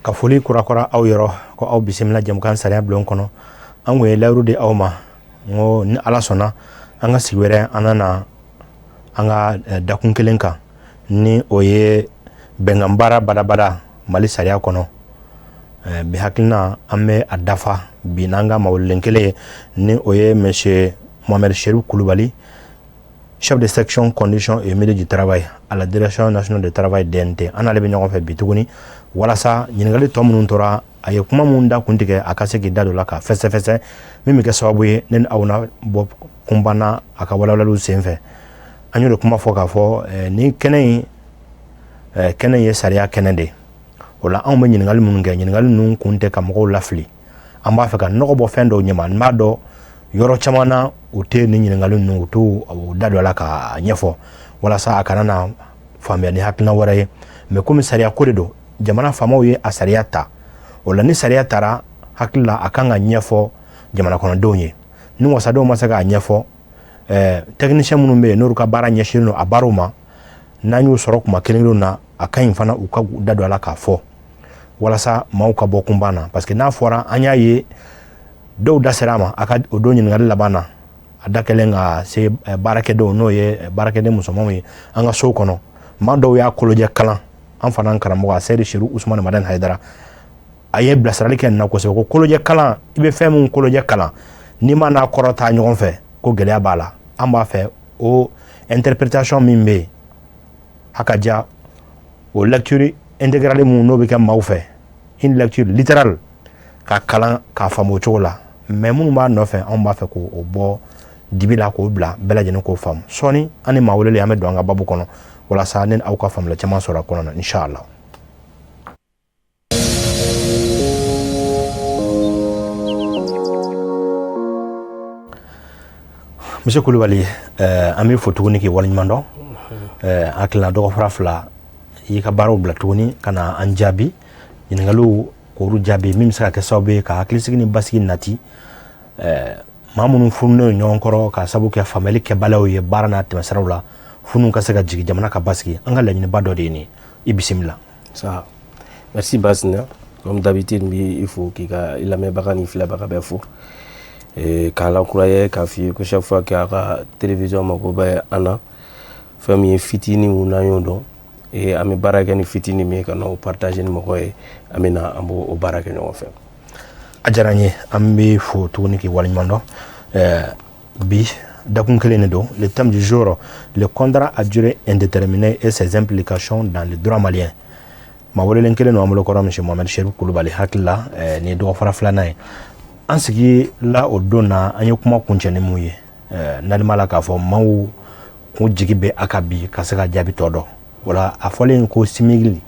ka foli kurakura aw yɔrɔ ko aw bisimila jamukan sariya bulon kɔnɔ an kun ye layiru di aw ma ngo ni ala sɔnna an ka sigi wɛrɛ an nana an ka dakun kelen kan ni o ye bɛnkan baara badabada Mali sariya kɔnɔ bi hakilina an bɛ a dafa bi n'an ka mawulilen kelen ni o ye monsieur Mohamed Cherif Koulibaly, chef de section conditions et milieu du travail à la direction nationale du travail DNT. An ale bɛ ɲɔgɔn fɛ bi tuguni walasa ɲininkali tɔ minnu tora a ye kuma minnu da kun tigɛ a ka se k'i da don la ka fɛsɛfɛsɛ min bɛ kɛ sababu ye ne ni aw na bɔ kunbanna a ka walawalaliw senfɛ. An y'o de kuma fɔ k'a fɔ ni kɛnɛ in ye sariya kɛnɛ de o la anw bɛ ɲininkali minnu kɛ ɲininkali ninnu kun tɛ ka mɔgɔw lafili an b'a fɛ ka nɔgɔ bɔ fɛn dɔw ɲɛma n b'a dɔn yɔrɔ caman na u tɛ ni ɲininkali ninnu u t'u da don la ka ɲɛfɔ walasa a kana na faamuya ni hakilina wɛrɛ ye mais komi sariya ko de don jamana faamaw ye a sariya ta o la ni sariya tara hakili la a kan ka ɲɛfɔ jamana kɔnɔdenw ye ni wasadenw ma se k'a ɲɛfɔ technicien minnu bɛ yen n'olu ka baara ɲɛsinnen don a baaraw ma n'an y'u sɔrɔ kuma kelen na a ka ɲi fana u ka da don a la k'a fɔ walasa maaw ka bɔ kunban na parce que n'a fɔra an y'a ye dɔw da sera a ma a ka o don ɲininkali laban na a da kɛlen ka se baarakɛdenw n'o ye baarakɛden musomanw ye an ka sow kɔnɔ maa dɔw y'a kolojɛ kalan an fana karamɔgɔ a Seydi Seru Usumani Madani Hayidara a ye bilasirali kɛ nin na kosɛbɛ ko kolojɛ kalan i bɛ fɛn min kolojɛ kalan n'i ma n'a kɔrɔ taa ɲɔgɔn fɛ ko gɛlɛya b'a la an b'a fɛ o interprétation min bɛ yen a ka diya o lecture intégrale mun n'o bɛ kɛ maaw fɛ une lecture littérale ka kalan k'a faamu o cogo la mais minnu b'a nɔfɛ anw b'a fɛ k'o bɔ dibi la k'o bila bɛɛ lajɛlen k'o faamu sɔɔni an ni maa welelen an bɛ don an ka babu kɔnɔ walasa ne ni aw ka faamuyali caman sɔrɔ a kɔnɔ na inshallah. Monsieur Koulibaly an bɛ fo tuguni k'i waleɲuman dɔn hakilina dɔgɔfara fila i ka baaraw bila tuguni ka na an jaabi ɲininkaliw k'olu jaabi min bɛ se ka kɛ sababu ye ka hakilisigi ni basigi nati maa minnu fununen ɲɔgɔn kɔrɔ ka sababu kɛ faamuyali kɛbaliyaw ye baara n'a tɛmɛsiraw la funu ka se ka jigin jamana ka basigi an ka laɲiniba dɔ de ye nin i bisimila. Ça merci Basina comme d'habitude il faut k'i ka i lamɛnbaga ni filɛbaga bɛɛ fo k'a l'encourager k'a f'i ye ko chaque fois k'a ka télévision mago bɛ an na fɛn min ye fitinin n'an y'o dɔn an bɛ baara kɛ ni fitinin min ye ka n'o partager ni mɔgɔ ye an bɛ na an b'o baara kɛ ɲɔgɔn fɛ. A diyara n ye an bɛ fo tuguni k'i waleɲuman dɔn bi dakun kelen de don le thème du jour le contrat à durée indéterminée et ses implications dans le droit malien maa welelen kelen don an bolo kɔrɔ monsieur Mohamed Cherif Koulibaly hakili la nin ye dɔgɔfara filanan ye an sigi la o don na an ye kuma kuncɛ ni mun ye n'alima la k'a fɔ maaw kun jigi bɛ a ka bi ka se ka jaabi tɔ dɔn wala a fɔlen ko simigili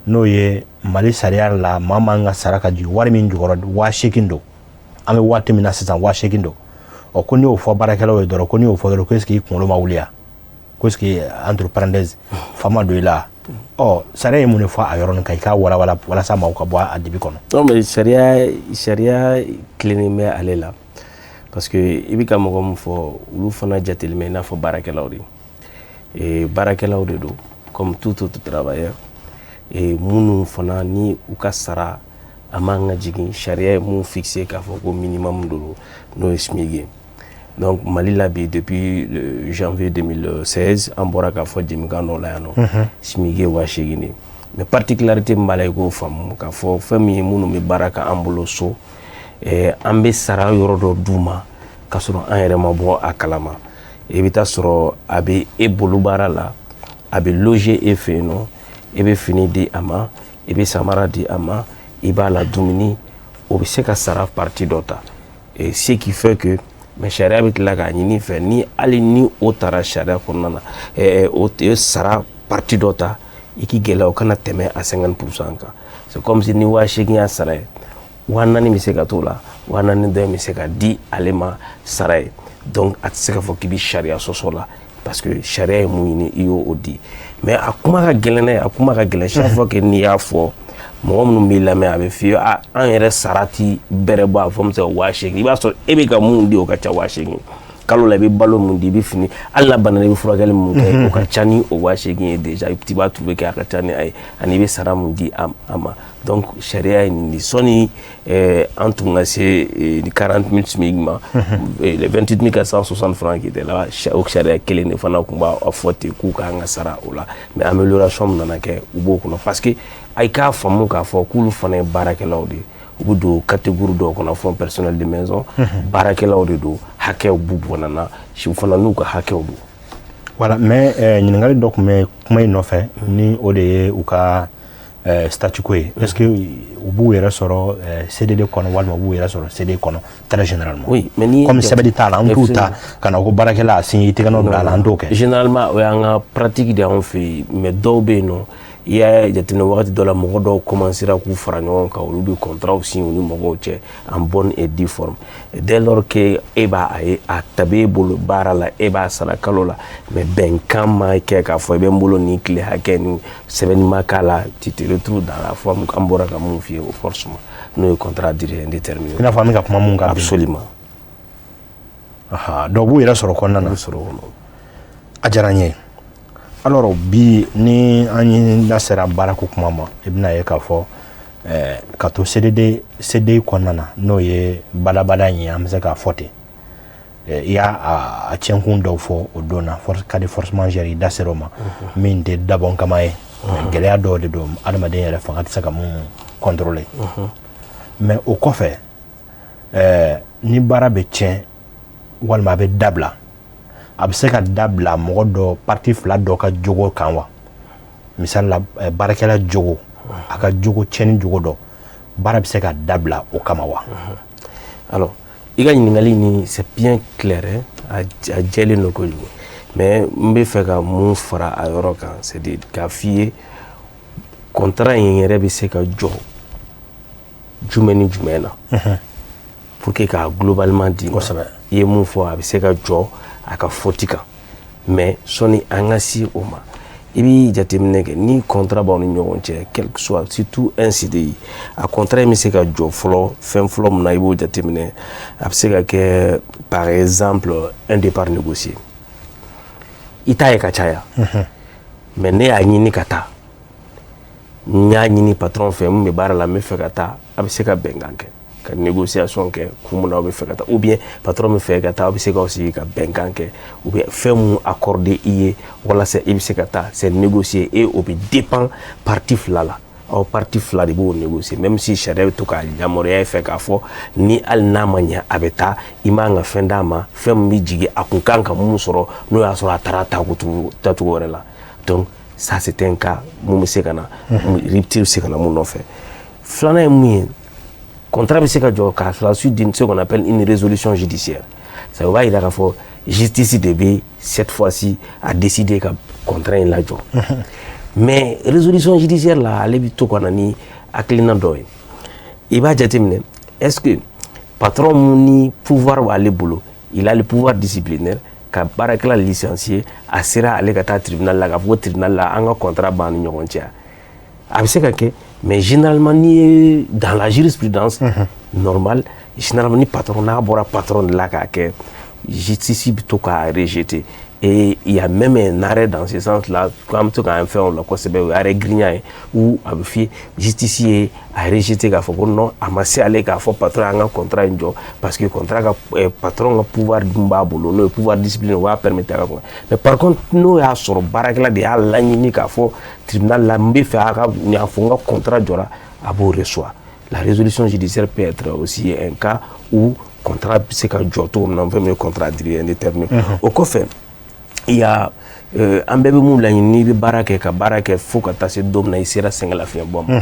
n'o ye Mali sariya la maa man ka sara ka jigin wari min jukɔrɔ 80,000 don an bɛ waati min na sisan 80,000 don ɔ ko n'i y'o fɔ baarakɛlaw ye dɔrɔn ko n'i y'o fɔ dɔrɔn ko est-ce que i kunkolo ma wuli ya ko est-ce que entre parenthèses fama don i la ɔ sariya ye mun de fɔ a yɔrɔnin kan i k'a walawala walasa maaw ka bɔ a dibi kɔnɔ. non mais sariya tilennen bɛ ale la parce que i bɛ ka mɔgɔ min fɔ olu fana jatelin bɛ i n'a fɔ baarakɛlaw de baarakɛlaw de don comme tout autre travailleur minnu fana ni u ka sara a man ka jigin sariya ye mun fixé k'a fɔ ko minimum don n'o ye SMIC ye donc Mali la bi depuis le janvier 2016 an bɔra k'a fɔ jɛmukan dɔ la yan nɔ SMIC ye 80,000 de mais particularité min b'a la i k'o faamu k'a fɔ fɛn min ye minnu bɛ baara kɛ an bolo so an bɛ sara yɔrɔ dɔ d'u ma k'a sɔrɔ an yɛrɛ ma bɔ a kalama i bɛ taa sɔrɔ a bɛ e bolo baara la a bɛ loger e fɛ yen nɔ i bɛ fini di a ma i bɛ samara di a ma i b'a la dumuni o bɛ se ka sara partie dɔ ta ce qui fait que mais sariya bɛ tila k'a ɲini fɛ ni hali ni o taara sariya kɔnɔna na o sara partie dɔ ta i k'i gɛlɛya o kana tɛmɛ a 50% kan c'est comme si ni 80,000 y'a sara ye 40,000 bɛ se ka t'o la 40,000 dɔ in bɛ se ka di ale ma sara ye donc a tɛ se ka fɔ k'i bɛ sariya sɔsɔ la parce que sariya ye mun ɲini i y'o di mais a kuma ka gɛlɛn dɛ a kuma ka gɛlɛn chaque fois que n'i y'a fɔ mɔgɔ minnu b'i lamɛn a bɛ f'i ye an yɛrɛ sara ti bɛrɛ bɔ a fɔ mi se ka 80,000 i b'a sɔrɔ e bɛ ka mun di o ka ca 80,000 kalo la bɛ balo mun di bɛ fini hali na bana i bɛ furakɛli mun kɛ o ka ca ni o 8,000 ye déjà i b'a trouver kɛ a ka ca ni a ye ani i bɛ sara mun di a ma donc sariya ye nin de sɔnni an tun ka se ni 40,000 SMIC ma les 28 460 francs qui étaient là o sariya kelen de fana tun b'a fɔ ten k'u k'an ka sara o la mais amélioration min nana kɛ u b'o kɔnɔ parce que a y k'a faamu k'a fɔ k'olu fana ye baarakɛlaw de ye u bɛ don catégorie dɔw kɔnɔ fonds personnel de maison baarakɛlaw de don hakɛw b'u bɔnna na si fana n'u ka hakɛw don voilà mais ɲininkali dɔ tun bɛ kuma in nɔfɛ ni o de ye u ka statut ko ye est-ce que u b'u yɛrɛ sɔrɔ CDD kɔnɔ walima u b'u yɛrɛ sɔrɔ CDI kɔnɔ très généralement oui mais ni comme sɛbɛnni t'a la an t'u ta ka na ko baarakɛla a signé i tɛgɛ nɔ bila a la an t'o kɛ généralement o y'an ka pratique de y'anw fɛ yen mais dɔw bɛ yen nɔ i y'a jateminɛ wagati dɔ la mɔgɔ dɔw commencera k'u fara ɲɔgɔn kan olu bɛ contrat signé u ni mɔgɔw cɛ en bonne et due forme dès lors que e b'a ye a tabe e bolo baara la e b'a sara kalo la mais bɛnkan ma kɛ k'a fɔ i bɛ n bolo ni tile hakɛ ni sɛbɛnni ma k'a la tu te retrouves dans la forme an bɔra ka mun f'i ye o forcément n'o ye contrat durée indéterminée i n'a fɔ an bɛ ka kuma mun kan absolument dɔw b'u yɛrɛ sɔrɔ kɔnɔna na a diyara n ye alors bi ni an ye da sera baarako kuma ma i bɛna ye k'a fɔ ka to CDI kɔnɔna na n'o ye badabada in ye an bɛ se k'a fɔ ten i y'a tiɲɛkun dɔw fɔ o don na cas de force majeure i da sera o ma min tɛ dabɔ kama ye gɛlɛya dɔw de don adamaden yɛrɛ fanga tɛ se ka mun contrôler mais o kɔfɛ ni baara bɛ tiɲɛ walima a bɛ dabila a bɛ se ka dabila mɔgɔ dɔ parti fila dɔ ka jogo kan wa misali la baarakɛla jogo a ka jogo tiɲɛni jogo dɔ baara bɛ se ka dabila o kama wa alors i ka ɲininkali ni c'est bien clair a jɛlen don kojugu mais n bɛ fɛ ka mun fara a yɔrɔ kan c'est de k'a f'i ye contrat in yɛrɛ bɛ se ka jɔ jumɛn ni jumɛn na pour que k'a globalement di ma i ye mun fɔ a bɛ se ka jɔ a ka fɔti kan mais sɔnni an ka se o ma i b'i jateminɛ kɛ ni contrat b'aw ni ɲɔgɔn cɛ quel que soit surtout un CDI a contrat in bɛ se ka jɔ fɔlɔ fɛn fɔlɔ min na i b'o jateminɛ a bɛ se ka kɛ par exemple un départ négocié i t'a ye ka caya mais ne y'a ɲini ka taa n y'a ɲini patron fɛ mun bɛ baara la n bɛ fɛ ka taa a bɛ se ka bɛnkan kɛ ka négociation kɛ kun mun na aw bɛ fɛ ka taa ou bien patron bɛ fɛ ka taa aw bɛ se k'aw sigi ka bɛnkan kɛ ou bien fɛn mun accordé i ye walasa i bɛ se ka taa c'est négocié et o bɛ dépend parti fila la aw parti fila de b'o négocier même si sariya bɛ to k'a yamaruya i fɛ k'a fɔ ni hali n'a ma ɲɛ a bɛ taa i man ka fɛn d'a ma fɛn min bɛ jigin a kun kan ka mun sɔrɔ n'o y'a sɔrɔ a taara taacogo wɛrɛ la donc ça c'est un cas mun bɛ se ka na rupture bɛ se ka na mun nɔfɛ filanan ye mun ye contrat bɛ se ka jɔ k'a la suite d'une ce qu'on appelle une résolution judiciaire ça b'a yira k'a fɔ justice de bɛ cette fois-ci a décidé ka contrat in lajɔ mais résolution judiciaire la ale bɛ to ka na ni hakilina dɔ ye i b'a jateminɛ est-ce que patron mun ni pouvoir b'ale bolo il a le pouvoir disciplinaire ka baarakɛla licencier a sera ale ka taa tribunal la k'a fɔ ko tribunal la an ka contrat b'an ni ɲɔgɔn cɛ a bɛ se ka kɛ mais généralement ni dans la jurisprudence normale généralement ni patron n'a bɔra patron de la k'a kɛ justice bɛ to k'a rejeter et il y a même un arrêt dans ce sens là comme to k'an fɛnw la kosɛbɛ o arrêt grignant ye où a bɛ f'i justice ye a rejeter k'a fɔ ko non a ma se ale k'a fɔ patron an ka contrat in jɔ parce que contrat ka patron ka pouvoir dun b'a bolo n'o ye pouvoir disciplinaire o b'a permettre a ka kuma mais par contre n'o y'a sɔrɔ baarakɛla de y'a laɲini k'a fɔ tribunal la n bɛ fɛ a ka ɲa fɔ n ka contrat jɔra a b'o reçoit la résolution judiciaire peut être aussi un cas où contrat bɛ se ka jɔ cogo min na fɛn min ye contrat durée indéterminée o kɔfɛ il y a an bɛɛ bɛ mun laɲini n'i bɛ baara kɛ ka baara kɛ fo ka taa se don min na i sera sɛgɛnlafiɲɛbɔ ma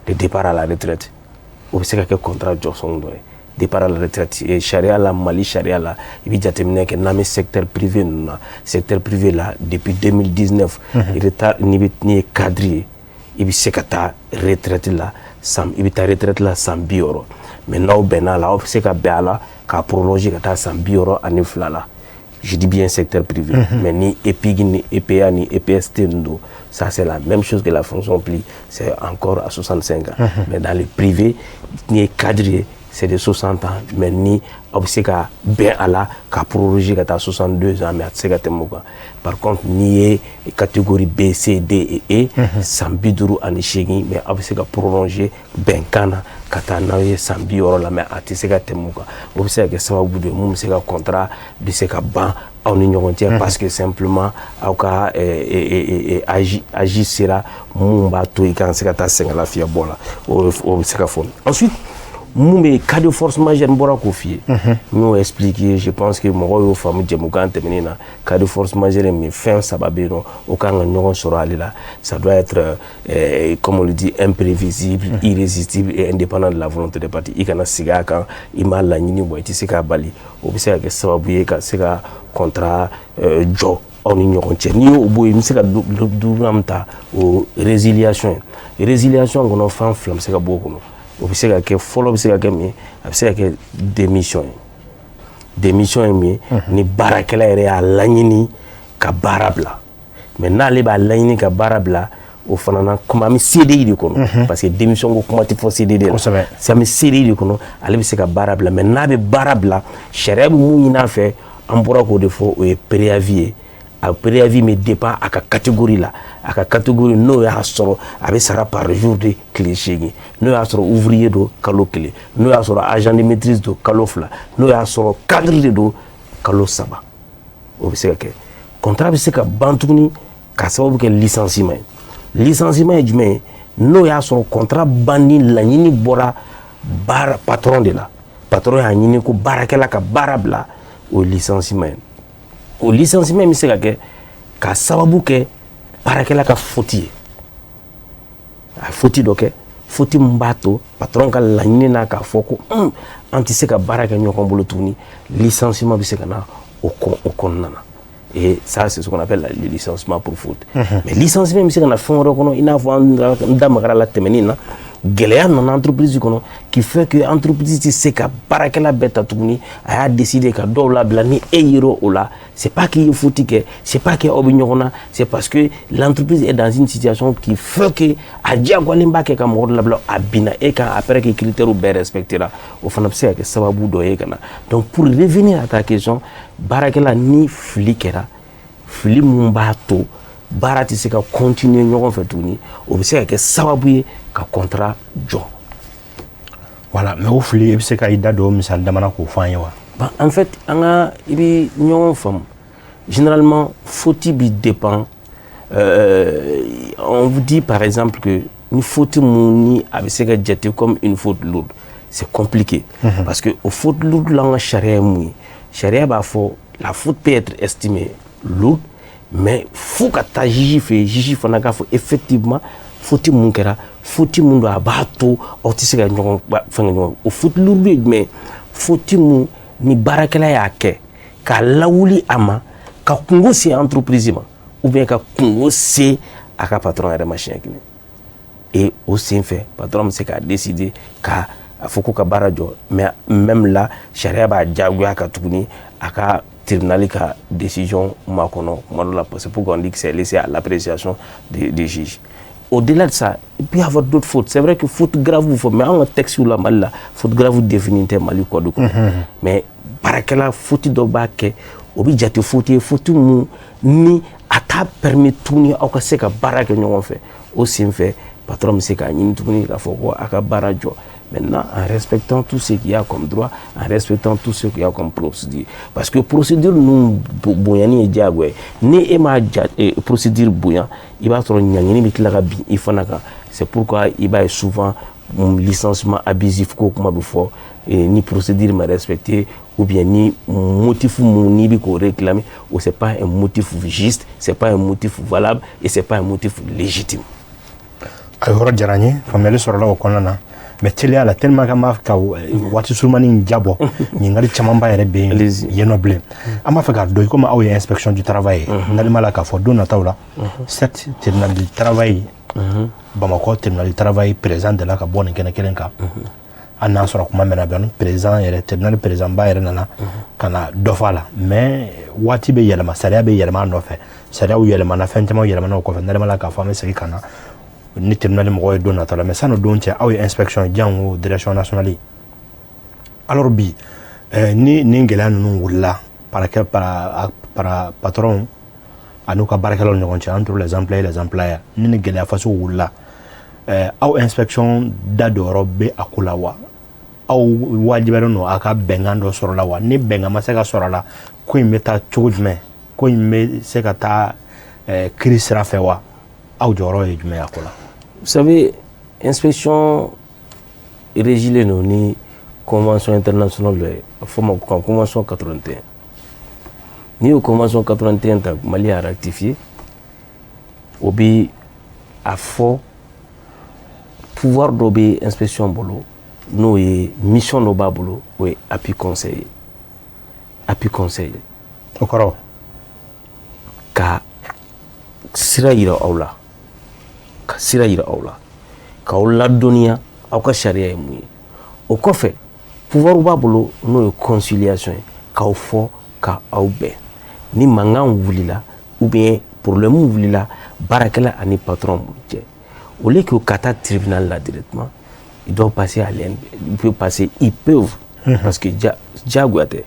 le départ à la retraite o bɛ se ka kɛ contrat jɔsɔn dɔ ye départ à la retraite sariya la Mali sariya la i bɛ jateminɛ kɛ n'an bɛ secteur privé ninnu na secteur privé la depuis 2019 n'i ye cadre ye i bɛ se ka taa retraite la i bɛ taa retraite la san 60 mais n'aw bɛnna la aw bɛ se ka bɛn a la k'a prolonger ka taa san 62 la. Je dis bien secteur privé, mais ni EPIG, ni EPA, ni EPST, ça c'est la même chose que la fonction publique, c'est encore à 65 ans. Mais dans le privé, ni cadre, c'est de 60 ans mais ni obseka ben ala ka prolonger ka 62 ans mais atseka temuka. Par contre ni catégorie B, C, D et E sambiduru ani shegi mais obseka prolonger ben kana kata nawe sambi oro la mais atseka temuka. Obseka sababu de mum seka contrat de seka ban on ignore parce que simplement auka agi sera mumba to ikan seka ta senga la fia bola o seka fon. Ensuite Moumé, cas de force majeure, m'bora confier. Nous expliquer, je pense que mon rôle femme Djemoukan terminé cas de force majeure mais fin sababino aucun non sera là. Ça doit être comme on le dit imprévisible, irrésistible et indépendant de la volonté des parties. Il y a un siga quand il m'a la nini ou c'est qu'à Bali. Au c'est que ça va bouiller quand c'est qu'à contrat Joe. On ignore ni au bout il s'est doulamta ou résiliation. Résiliation qu'on a fait en flamme c'est qu'à beaucoup. Obiseka ke follow obiseka ke mi obiseka ke démission mi ni barakela ere a lagnini ka barabla mais n'ale ba lagnini ka barabla o fanana kuma mi CDI de kono parce que démission ko kuma ti fo CDI de ça mi CDI de kono ale biseka barabla mais na be barabla sharia bu mu nyina fe ambora ko de fo o préavis a préavis me dépend à la catégorie là à la catégorie no ya soro avec sera par jour de cliché no ya soro ouvrier do kalo clé no ya soro agent de maîtrise do kalo fla no ya soro cadre de do kalo saba o be se que contrat be se ka bantuni ka sababu ke licenciement jume no ya soro contrat bandi la nyini bora bar patron de la patron ya nyini ko barakela ka barabla au licenciement au licenciement mi se ka sababu ke barakela ka foti a foti doke foti mbato patron ka lagnina na ka foko anti se ka baraka nyoko bolo tuni licenciement bi se kana au konnana et ça c'est ce qu'on appelle le licenciement pour faute mais licenciement mi se kana fon rekono ina fo ndamagara la temenina geleya dans entreprise qui fait que entreprise c'est ka barakela beta tuni a décidé ka do la blani euro ola c'est pas qu'il faut que c'est pas que obignona c'est parce que l'entreprise est dans une situation qui fait que a dia golimba ke ka mo la bla abina et quand après que critères bien respectera au fond c'est que sababu do e kana. Donc pour revenir à ta question barakela ni flikera fli mumbato barati se ka continuer ñogon fait tourner o se ka sababu ka contrat jo voilà mais au fli e se ka ida do misal damana ko fanyewa en fait anga ibi ñogon fam généralement faut-il dépend on vous dit par exemple que une faute mouni avec se ka jeté comme une faute lourde c'est compliqué parce que au faute lourde la charia ba fo la faute peut être estimée lourde mais faut que ta jiji fanaka faut effectivement faut-il munkera faut-il mundo abato otisika nyongo fanga nyongo o faut lourd mais faut-il mu ni barakela yake ka lawuli ama ka kungo si entreprise ma ou bien ka kungo si aka patron ya machin kini et aussi fait patron c'est qu'a décidé ka faut que barajo mais même là charia ba jagwa ka tukuni aka tribunal ka décision makono la c'est pourquoi on dit que c'est laissé à l'appréciation des juges. Au-delà de ça, il peut y avoir d'autres fautes. C'est vrai que faute grave vous faut mais en texte sur la mal là, faute grave vous définit mal quoi de mais barakela faute do baké obi jati faute mu ni ata permis tout ni au ka ka baraka ñon fait aussi fait patron c'est ka ñini tout ni la foko aka barajo. Maintenant, en respectant tout ce qu'il y a comme droit, en respectant tout ce qu'il y a comme procédure. Parce que procédure, nous, Bouyani et Diagoué, ni Emma procédure Bouyan, il va se rendre c'est pourquoi il va souvent un licenciement abusif comme before, ni procédure mais respecté, ou bien ni motif ni réclamé, ou c'est pas un motif juste, c'est pas un motif valable et c'est pas un motif légitime. Alors, Djarani, famille sur la Okonana. Mais télé ala tellement ka wati sulmani njabo ngali chamamba yere be yeno blé ama fa do comme aw inspection du travail ngali mala ka fo dona tawla cette tribunal du travail Bamako tribunal du travail présent de la ka bonne kena kelenka anna sura kuma mena ben présent yere tribunal présent ba yere nana kana dofala mais wati be yelma saria be yelma no fe saria u yelma na fentama yelma no ko fe ngali mala ka fa me segi kana ni tribunal mo do na tala mais ça no donte aw inspection jango direction nationale alors bi ni gɛlɛya ninnu wulila para patron an'u ka baarakɛlaw ni ɲɔgɔn cɛ entre les employés et les employeurs ni gɛlɛya faso wulila aw inspection da dɔyɔrɔ bɛ a ko la wa aw wajibiyalen don a ka bɛnkan dɔ sɔrɔ la wa ni bɛnkan ma se ka sɔrɔ la ko in bɛ taa cogo jumɛn ko in bɛ se ka taa kiiri sira fɛ wa aw jɔyɔrɔ ye jumɛn a ko la. Vous savez, inspection régilen non ni convention internationale forme convention 81. Ni o convention 81 ta Mali a ratifié obi a fort pouvoir d'obé inspection bolo no ye mission no ba bolo o appui conseiller o kɔrɔ ka sira yira aw la k'aw ladɔnniya aw ka sariya ye mun ye o kɔfɛ pouvoir b'a bolo n'o ye conciliation ye k'aw fɔ ka aw bɛn ni mankan wulila ou bien problème wulila baarakɛla ani patron cɛ au lieu que ka taa tribunal là directement ils doivent passer à l'INP ils peuvent parce que diyagoya tɛ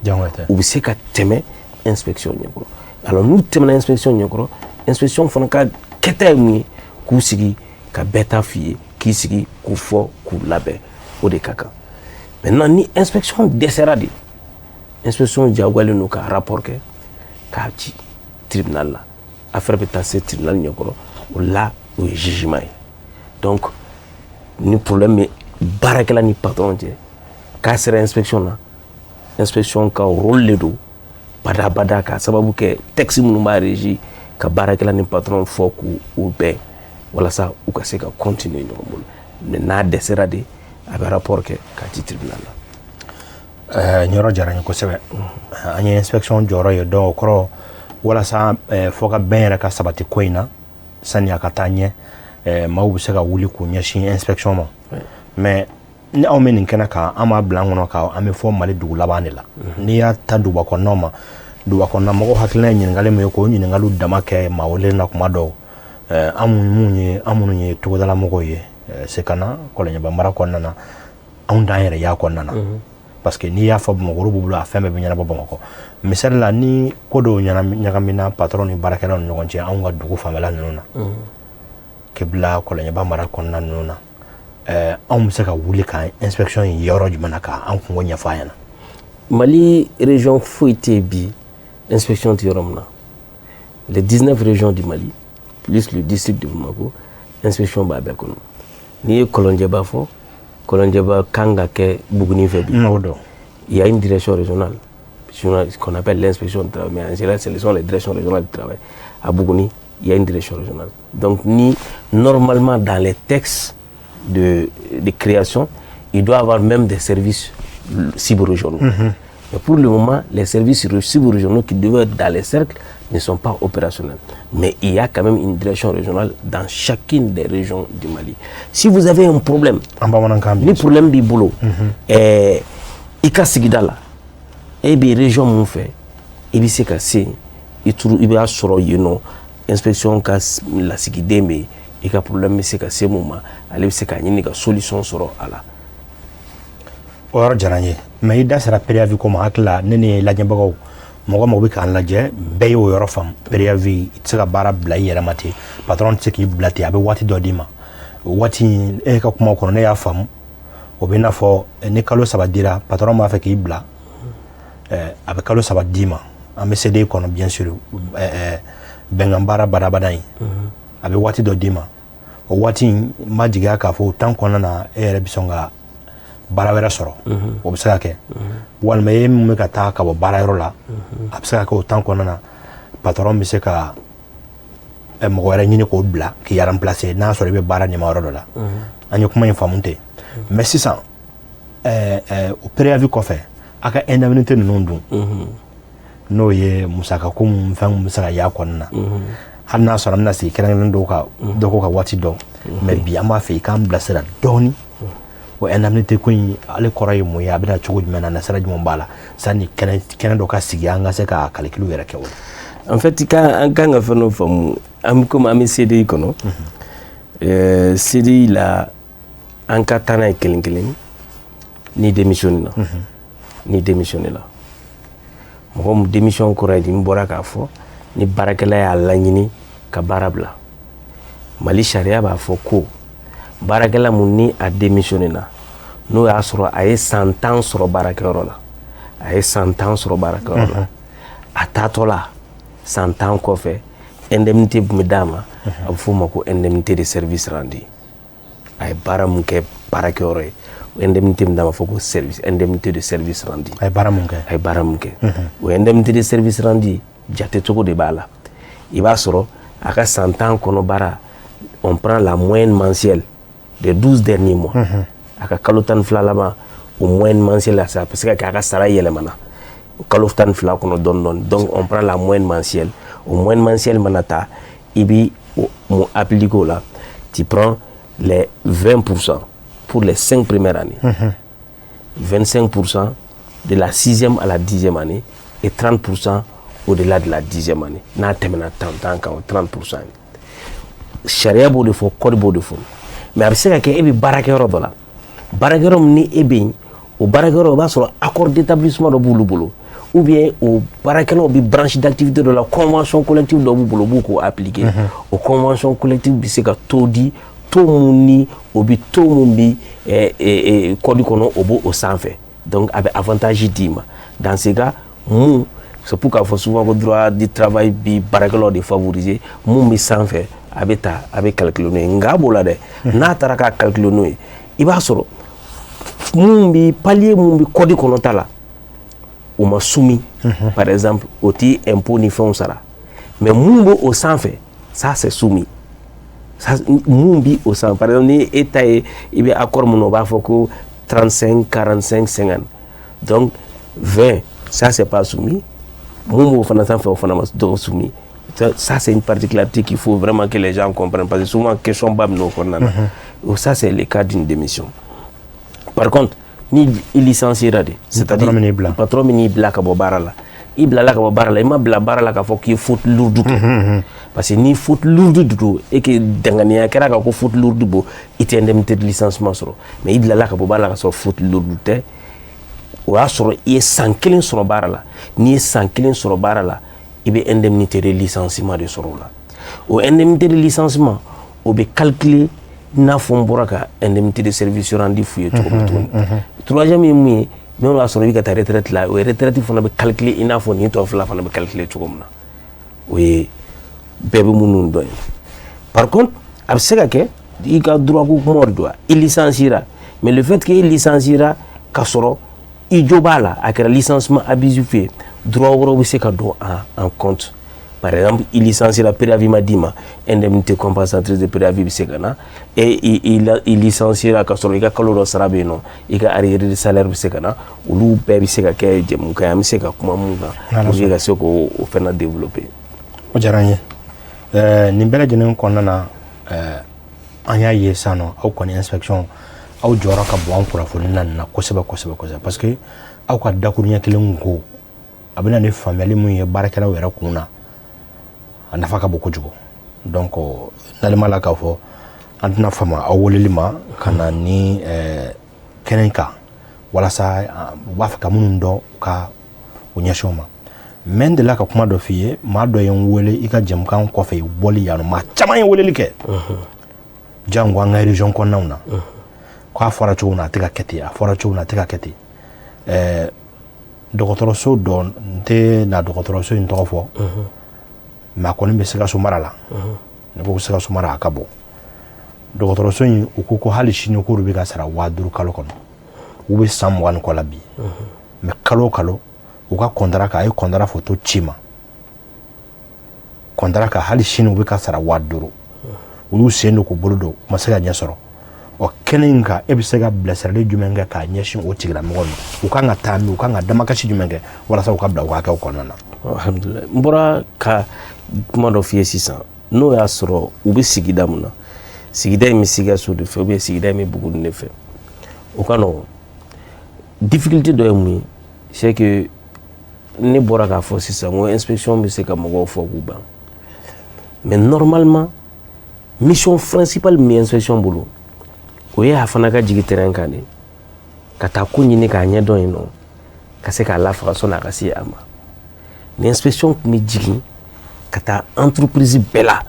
u bɛ se ka tɛmɛ inspection ɲɛkɔrɔ alors n'u tɛmɛna inspection ɲɛkɔrɔ inspection fana ka kɛta ye mun ye k'u sigi ka bɛɛ ta f'i ye k'i sigi k'u fɔ k'u labɛn o de ka kan maintenant ni inspection dɛsɛra de inspection diyagoyalen don ka rapport kɛ k'a ci tribunal la affaire bɛ taa se tribunal ɲɛkɔrɔ o la o ye jugement ye donc ni problème bɛ baarakɛla ni patron cɛ k'a sera inspection na inspection ka rôle de don bada ka sababu kɛ texte minnu b'a régi ka baarakɛla ni patron fɔ k'u bɛn walasa u ka se ka continuer ɲɔgɔn bolo mais n'a dɛsɛra de a bɛ rapport kɛ k'a ci tribunal la. Ɲɔrɔ diyara n ye kosɛbɛ an ye inspection jɔyɔrɔ ye donc o kɔrɔ walasa fɔ ka bɛn yɛrɛ ka sabati ko in na sani a ka taa ɲɛ maaw bɛ se ka wuli k'u ɲɛsin inspection ma mais ni anw bɛ nin kɛnɛ kan an b'a bila an kɔnɔ ka an bɛ fɔ Mali dugu laban de la n'i y'a ta duguba kɔnɔnaw ma duguba kɔnɔna mɔgɔw hakilina ye ɲininkali min ye k'o ɲininkaliw dama kɛ maa wele na kuma dɔw an minnu ye togodala mɔgɔw ye Sekana Kɔlɔnjɛba mara kɔnɔna na anw t'an yɛrɛ y'a kɔnɔna na parce que n'i y'a fɔ Bamakɔ b'u bolo a fɛn bɛɛ bɛ ɲɛnabɔ Bamakɔ misali la ni ko dɔw ɲagamina patron ni baarakɛlaw ni ɲɔgɔn cɛ anw ka dugu fanfɛla ninnu na k'i bila Kɔlɔnjɛba mara kɔnɔna ninnu na anw bɛ se ka wuli ka inspection ye yɔrɔ jumɛn na ka an kungo ɲɛfɔ a ɲɛna. Mali région foyi tɛ yen bi inspection tɛ yɔrɔ min na les 19 régions du Mali plus le district de Bamako inspection b'a bɛɛ kɔnɔ n'i ye Kɔlɔnjɛba fɔ Kɔlɔnjɛba kan ka kɛ Buguni fɛ bi il y a une direction régionale qu'on appelle l'inspection du travail mais en général ce sont les directions régionales du travail à Buguni il y a une direction régionale donc normalement dans les textes de création il doit avoir même des services cyber-régionaux. Mais pour le moment, les services cyber-régionaux qui devaient être dans les cercles ne sont pas opérationnels. Mais il y a quand même une direction régionale dans chacune des régions du Mali. Si vous avez un problème, le problème du boulot, il y a sigida là, et bien région mon fait, et bien c'est cassé, il y a sur inspection casse la sigida mais il y a problème c'est cassé moment, allez c'est qu'il y a une solution sur là. O yɔrɔ diyara n ye mais i da sera préavis ko ma hakili la ne ni lajɛbagaw mɔgɔ mɔgɔ bɛ k'an lajɛ bɛɛ y'o yɔrɔ faamu préavis i tɛ se ka baara bila i yɛrɛ ma ten patron tɛ se k'i bila ten a bɛ waati dɔ d'i ma o waati e ka kuma kɔnɔ ne y'a faamu o bɛ n'a fɔ ni kalo 3 dira patron b'a fɛ k'i bila a bɛ kalo 3 d'i ma an bɛ CDI kɔnɔ bien sûr bɛnkan baara badabada in a bɛ waati dɔ d'i ma o waati n ma jigiya k'a fɔ o temps kɔnɔna na e yɛrɛ bɛ sɔn ka baara wɛrɛ sɔrɔ o bɛ se ka kɛ walima e min bɛ ka taa ka bɔ baara yɔrɔ la a bɛ se ka kɛ o temps kɔnɔna na patron bɛ se ka mɔgɔ wɛrɛ ɲini k'o bila k'i remplacer n'a sɔrɔ i bɛ baara ɲɛma yɔrɔ dɔ la an ye kuma in faamu ten mais sisan o préavis kɔfɛ a ka indemnité ninnu dun n'o ye musakako mun fɛn mun bɛ se ka y'a kɔnɔna na hali n'a sɔrɔ an bɛna sigi kɛrɛnkɛrɛnnen dɔw ka waati dɔ mais bi an b'a fɛ i k'an bilasira dɔɔni o indemnité ko in ale kɔrɔ ye mun ye a bɛna cogo jumɛn na nasira jumɛn b'a la sani kɛnɛ dɔ ka sigi an ka se ka calcul yɛrɛ kɛ o la. En fait an kan ka fɛn dɔ faamu comme an bɛ CDI kɔnɔ CDI la an ka taa n'a ye kelen kelen ni démissionne na ni démissionné la mɔgɔ mu démission kɔrɔ ye di n bɔra k'a fɔ ni baarakɛla y'a laɲini ka baara bila Mali sariya b'a fɔ ko baarakɛla mun ni a démissionné na n'o y'a sɔrɔ a ye san 10 sɔrɔ baarakɛyɔrɔ la a ye san 10 sɔrɔ baarakɛyɔrɔ la a taatɔ la san 10 kɔfɛ indemnité min bɛ d'a ma a bɛ f'o ma ko indemnité de service rendu a ye baara mun kɛ baarakɛyɔrɔ ye indemnité min d'a ma fɔ ko service indemnité de service rendu a ye baara mun kɛ a ye baara mun kɛ o indemnité de service rendu jate cogo de b'a la i b'a sɔrɔ a ka san 10 kɔnɔ baara on prend la moyenne mensuelle des 12 derniers mois a ka kalo 12 laban o moyenne mensuelle ça parce que a ka sara yɛlɛmana kalo 12 kɔnɔ dɔɔni donc on prend la moyenne mensuelle au moyenne mensuelle mana ta i bi mu appliquer o la tu prends les 20% pour les 5 premières années 25% de la 6e à la 10e année et 30% au-delà de la 10e année n'a tɛmɛna tan kan o 30% sariya b'o de fɔ code b'o de fɔ mais a bɛ se ka kɛ e bɛ baarakɛyɔrɔ dɔ la baarakɛyɔrɔ min ni e bɛ yen o baarakɛyɔrɔ o b'a sɔrɔ accord d'établissement dɔ b'olu bolo ou bien o baarakɛlaw bɛ branche d'activité dɔ la convention collective dɔ b'u bolo u b'o k'o appliquer o convention collective bɛ se ka taux di taux mun ni o bɛ taux mun bi code kɔnɔ o b'o sanfɛ donc a bɛ avantage d'i ma dans ce cas mun c'est pour k'a fɔ souvent ko droit du travail bi baarakɛlaw de favoriser mun bɛ sanfɛ a bɛ ta a bɛ calculer n'o ye nka b'o la dɛ n'a taara k'a calculer n'o ye i b'a sɔrɔ mun bi palier mun bi code kɔnɔ ta la o ma soumis par exemple o ti impôt ni fɛnw sara mais mun bɛ o sanfɛ ça c'est soumis ça mun bi o sanfɛ par exemple ni e ta ye i bɛ accord mun na o b'a fɔ ko 35 45 50 donc 20 ça c'est pas soumis mun b'o fana sanfɛ o fana ma soumis. Ça, c'est une particularité qu'il faut vraiment que les gens comprennent. Parce que souvent, question bam no ça, c'est le cas d'une démission. Par contre, ni il licenciera, c'est-à-dire le patron ni black à Bobarala. Il black à Bobarala, il m'a blabarala qu'il faut qu'il faut lourd. Parce que ni faute lourde du tout, et que d'engagner qu'il faut faute lourde, il y a une indemnité de licenciement. Mais il black à Bobarala qu'il faut faute lourde. Ou alors, il y a 100 kilins sur le barala. Ni 100 kilins sur le barala. Il y a une indemnité de licenciement de ce rôle-là. Ou indemnité de licenciement, on peut calculer une indemnité de service rendu fouillé. Troisième, mais on a sonné que ta retraite là, ou retraite, il faut calculer une affaire, il faut calculer tout comme ça. Oui, bébé mounou. Par contre, il y a droit à mort, il licenciera. Mais le fait qu'il licenciera, il y a un licenciement abusif. Droit au en compte. Par exemple, il licencie la préavis Madima, indemnité compensatrice de préavis Bisegana, et il licencie la casserole, il a caloro sarabeno, il a arriéré de salaire Bisegana, ou l'ou baby sega kay jemuka, miseka kumamunga, pour y a ce qu'on fait à développer. Ojaranye, Nimbela Jenem Konana, Anya Yesano, au qu'on inspection, au Joraka Bon pour la folie, Koseba, parce que, au cas d'Akunia Kilungo. Abena ne famille mu ye barakɛla wɛrɛ kunna a nafa ka bon kojugu donc n'alima la k'a fɔ an tɛna fama aw weleli ma ka na ni kɛnɛ kan walasa u b'a fɛ ka minnu dɔn ka u ɲɛsin o ma mais n delila ka kuma dɔ f'i ye maa dɔ ye n wele i ka jɛmukan kɔfɛ bɔli yan nɔ maa caman ye weleli kɛ jango an ka région kɔnɔnaw na k'a fɔra cogo min na a tɛ ka kɛ ten a fɔra cogo min na a tɛ ka kɛ ten dɔgɔtɔrɔso dɔ n tɛ na dɔgɔtɔrɔso in tɔgɔ fɔ mais a kɔni bɛ Sikaso mara la ne ko Sikaso mara a ka bɔ dɔgɔtɔrɔso in u ko hali sini k'olu bɛ ka sara 5000 kalo kɔnɔ u bɛ san 20 kɔ la bi mais kalo o kalo u ka contrat kan a ye contrat photo ci ma contrat kan hali sini u bɛ ka sara 5000 u y'u sen don k'u bolo don u ma se ka ɲɛ sɔrɔ o kɛnɛ in kan e bɛ se ka bilasirali jumɛn kɛ k'a ɲɛsin o tigilamɔgɔ ma u kan ka taa min u kan ka damakasi jumɛn kɛ walasa u ka bila u ka kɛw kɔnɔna na. Alhamdulillah n bɔra ka kuma dɔ f'i ye sisan n'o y'a sɔrɔ u bɛ sigida mun na sigida in bɛ Sikaso de fɛ ou bien sigida in bɛ Buguni de fɛ o ka nɔgɔn difficulté dɔ ye mun ye c'est que ne bɔra k'a fɔ sisan ko inspection bɛ se ka mɔgɔw fɔ k'u ban mais normalement mission principale min bɛ inspection bolo o ye a fana ka jigi terrain kan de ka taa ko ɲini k'a ɲɛdɔn yen nɔ ka se k'a lafaga sɔnni a ka se a ma ni inspection tun bɛ jigin ka taa entreprise bɛɛ la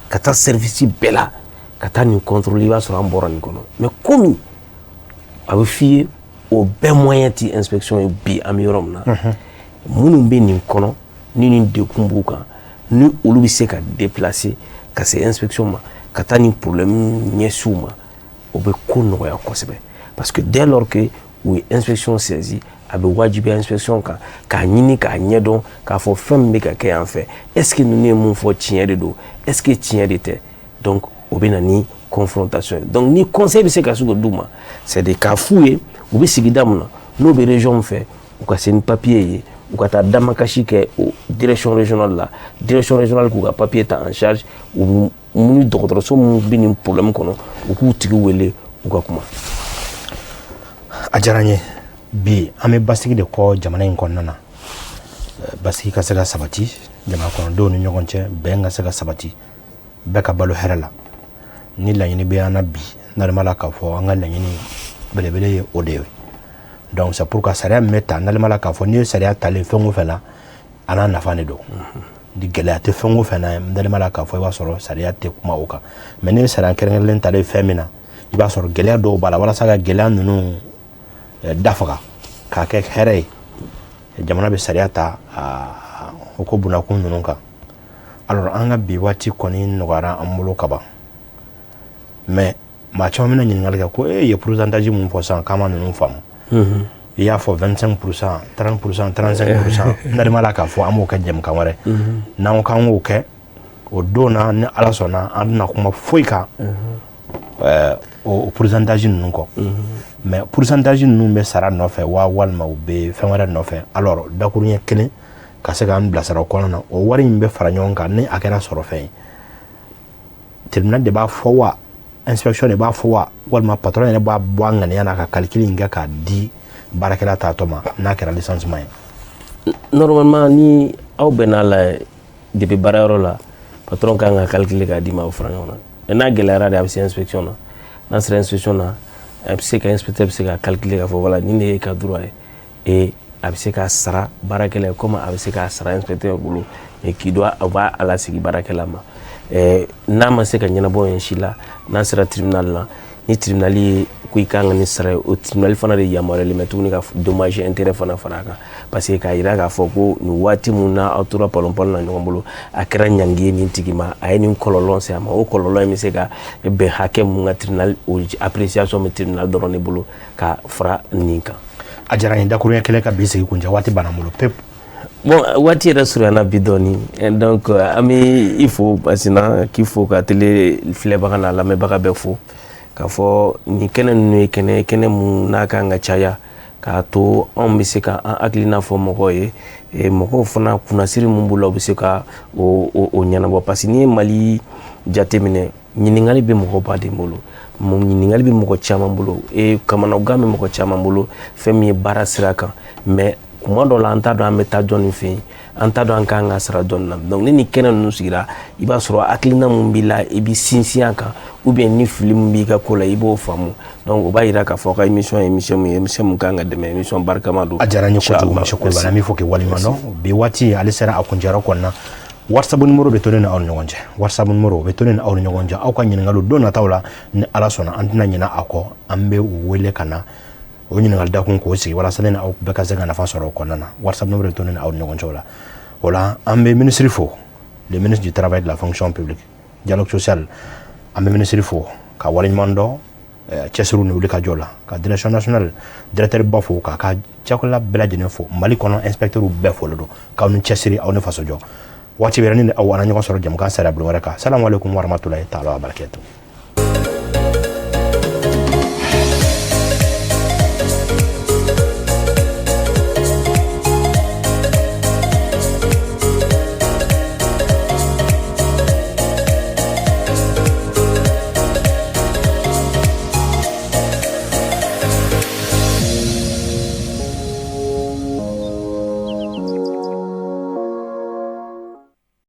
ka taa service bɛɛ la ka taa nin contrôle i b'a sɔrɔ an bɔra nin kɔnɔ mais komi a bɛ f'i ye o bɛɛ moyen ti inspection ye bi an bɛ yɔrɔ min na minnu bɛ nin kɔnɔ ni nin dekun b'u kan ni olu bɛ se ka déplacer ka se inspection ma ka taa nin problème ɲɛsiw ma o bɛ ko nɔgɔya kosɛbɛ parce que dès lors que u ye inspection saisi a bɛ wajibiya inspection kan k'a ɲini k'a ɲɛdɔn k'a fɔ fɛn min bɛ ka kɛ yan fɛ est ce que ninnu ye mun fɔ tiɲɛ de don est ce que tiɲɛ de tɛ donc o bɛ na ni confrontation ye donc ni conseil bɛ se ka se k'o d'u ma c'est de k'a f'u ye u bɛ sigida mun na n'o bɛ région min fɛ u ka se ni papier ye u ka taa damakasi kɛ o direction régionale la direction régionale k'u ka papier ta en charge u ni dɔgɔtɔrɔso minnu bɛ nin problème kɔnɔ u k'u tigi wele u ka kuma. A diyara n ye bi an bɛ basigi de kɔ jamana in kɔnɔna na basigi ka se ka sabati jamana kɔnɔdenw ni ɲɔgɔn cɛ bɛn ka se ka sabati bɛɛ ka balo hɛrɛ la ni laɲini bɛ an na bi n'ale la k'a fɔ an ka laɲini belebele ye o de ye donc c'est pour que sariya min bɛ ta n'ale la k'a fɔ n'i ye sariya talen fɛn o fɛn la a n'a nafa de don ni gɛlɛya tɛ fɛn o fɛn na n'ale la k'a fɔ i b'a sɔrɔ sariya tɛ kuma o kan mais n'i ye sariya kɛrɛnkɛrɛnlen talen fɛn min na i b'a sɔrɔ gɛlɛya dɔw b'a la walasa ka gɛlɛya ninnu dafaga k'a kɛ hɛrɛ ye jamana bɛ sariya ta o ko bunakun ninnu kan alors an ka bi waati kɔni nɔgɔyara an bolo ka ban mais maa caman bɛna ɲininkali kɛ ko e ye pourcentage mun fɔ sisan k'an ma ninnu faamu i y'a fɔ 25%, 30%, 35% n'ale ma la k'a fɔ an b'o kɛ jɛmukan wɛrɛ n'an ko k'an k'o kɛ o don na ni ala sɔnna an tɛna kuma foyi kan o pourcentage ninnu kɔ mais pourcentage ninnu bɛ sara nɔfɛ walima u bɛ fɛn wɛrɛ nɔfɛ alors dakuruɲɛ kelen ka se k'an bilasira o kɔnɔna na o wari in bɛ fara ɲɔgɔn kan ni a kɛra sɔrɔ fɛn ye tribunal de b'a fɔ wa inspection de b'a fɔ wa walima patron yɛrɛ b'a bɔ a ŋaniya na ka calcul in kɛ k'a di baarakɛla taatɔ ma n'a kɛra licenciement ye. Normalement ni aw bɛn'a la depuis baarayɔrɔ la patron kan ka calculer k'a di ma aw fara ɲɔgɔn na mais n'a gɛlɛyara de a bɛ se inspection na n'a sera inspection na a bɛ se ka inspecteur bɛ se ka calculer k'a fɔ voilà nin de ye ka droit ye et a bɛ se k'a sara baarakɛla ye comme a bɛ se k'a sara inspecteur bolo et qui doit a b'a lasigi baarakɛla ma n'a ma se ka ɲɛnabɔ yen si la n'a sera tribunal la ni tribunal ye ko i kan ka nin sara ye o tribunal fana de yamaruyalen bɛ tuguni ka dommage intérêt fana fara a kan parce que k'a jira k'a fɔ ko nin waati mun na aw tora palon-palon na ɲɔgɔn bolo a kɛra ɲangi ye nin tigi ma a ye nin kɔlɔlɔ se a ma o kɔlɔlɔ in bɛ se ka bɛn hakɛ mun ka tribunal o appréciation bɛ tribunal dɔrɔn de bolo ka fara nin kan. A diyara n ye dakuruɲɛ kelen ka bi sigi kun cɛ waati banna n bolo pepu. Bon waati yɛrɛ surunyana bi dɔɔni donc an bɛ i fo Basina k'i fo ka télé filɛbaga n'a lamɛnbaga bɛɛ fo k'a fɔ nin kɛnɛ ninnu ye kɛnɛ mun n'a kan ka caya k'a to anw bɛ se ka an hakilina fɔ mɔgɔw ye mɔgɔw fana kunnasiri mun b'u la u bɛ se ka o ɲɛnabɔ parce que n'i ye Mali jateminɛ ɲininkali bɛ mɔgɔ baden bolo ɲininkali bɛ mɔgɔ caman bolo kamanagan bɛ mɔgɔ caman bolo fɛn min ye baara sira kan mais kuma dɔ la an t'a dɔn an bɛ taa jɔnni fɛ yen an t'a dɔn an kan ka sara jɔnni na donc ni nin kɛnɛ ninnu sigira i b'a sɔrɔ hakilina mun b'i la i bɛ sinsin a kan ou bien ni fili mun b'i ka ko la i b'o faamu donc o b'a jira k'a fɔ ka émission ye émission mun kan ka dɛmɛ émission barikama don. A diyara n ye kojugu monsieur Kulibali an b'i fo k'i waleɲuman dɔn bi waati ale sera a kuncɛyɔrɔ kɔnɔna WhatsApp numéro bɛ to ne ni aw ni ɲɔgɔn cɛ WhatsApp numéro bɛ to ne ni aw ni ɲɔgɔn cɛ aw ka ɲininkaliw don nataw la ni ala sɔnna an tɛna ɲinɛ a kɔ an bɛ u wele ka na o ɲininkali dakun k'o sigi walasa ne ni aw bɛɛ ka se ka nafa sɔrɔ o kɔnɔna na WhatsApp numéro bɛ to ne ni aw ni ɲɔgɔn cɛ o la o la an bɛ ministre fo le ministre du travail de la fonction publique dialogue social an bɛ ministre fo ka waleɲuman dɔn cɛsiriw ni wuli ka jɔ la ka direction nationale directeur ba fo k'a ka cɛkɔrɔla bɛɛ lajɛlen fo Mali kɔnɔ inspecteur bɛɛ fo le don k'aw ni cɛsiri aw ni faso jɔ waati wɛrɛ ni aw an ɲɔgɔn sɔrɔ jamukan sariya bulon wɛrɛ kan salamu aleykum warahmatulahi taala wa barakatuh.